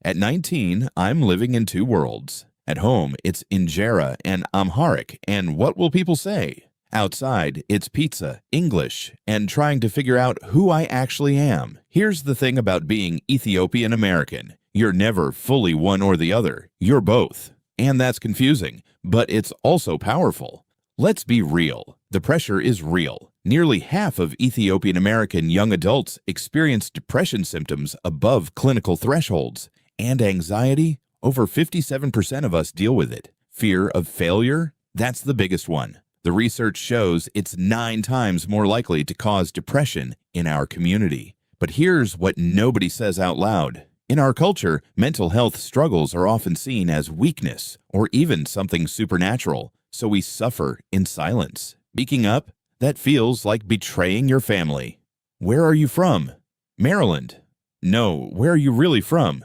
At 19, I'm living in two worlds. At home, it's injera and Amharic, and what will people say? Outside, it's pizza, English, and trying to figure out who I actually am. Here's the thing about being Ethiopian American. You're never fully one or the other. You're both. And that's confusing, but it's also powerful. Let's be real. The pressure is real. Nearly half of Ethiopian American young adults experience depression symptoms above clinical thresholds. And anxiety? Over 57% of us deal with it. Fear of failure? That's the biggest one. The research shows it's 9 times more likely to cause depression in our community. But here's what nobody says out loud. In our culture, mental health struggles are often seen as weakness or even something supernatural, so we suffer in silence. Speaking up? That feels like betraying your family. Where are you from? Maryland. No, where are you really from?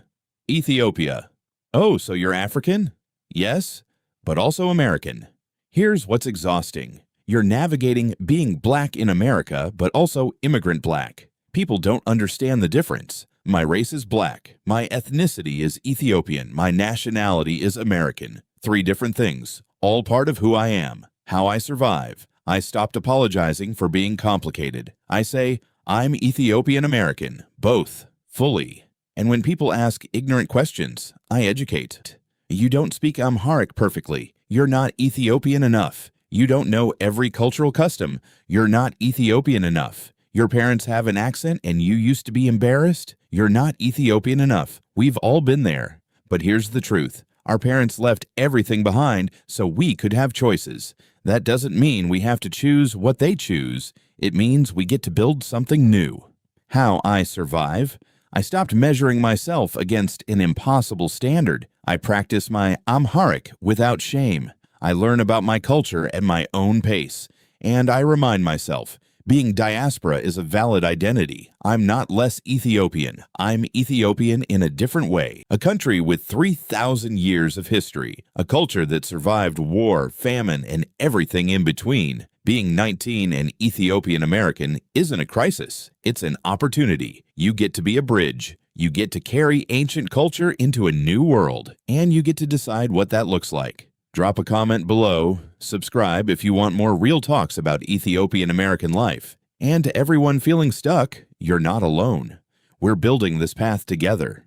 Ethiopia. Oh, so you're African? Yes, but also American. Here's what's exhausting. You're navigating being black in America, but also immigrant black. People don't understand the difference. My race is black. My ethnicity is Ethiopian. My nationality is American. 3 different things, all part of who I am, how I survive. I stopped apologizing for being complicated. I say, I'm Ethiopian American, both, fully. And when people ask ignorant questions, I educate. You don't speak Amharic perfectly. You're not Ethiopian enough. You don't know every cultural custom. You're not Ethiopian enough. Your parents have an accent and you used to be embarrassed. You're not Ethiopian enough. We've all been there. But here's the truth. Our parents left everything behind so we could have choices. That doesn't mean we have to choose what they choose. It means we get to build something new. How I survive? I stopped measuring myself against an impossible standard. I practice my Amharic without shame. I learn about my culture at my own pace. And I remind myself, being diaspora is a valid identity. I'm not less Ethiopian. I'm Ethiopian in a different way. A country with 3,000 years of history. A culture that survived war, famine, and everything in between. Being 19 and Ethiopian American isn't a crisis. It's an opportunity. You get to be a bridge. You get to carry ancient culture into a new world. And you get to decide what that looks like. Drop a comment below. Subscribe if you want more real talks about Ethiopian American life. And to everyone feeling stuck, you're not alone. We're building this path together.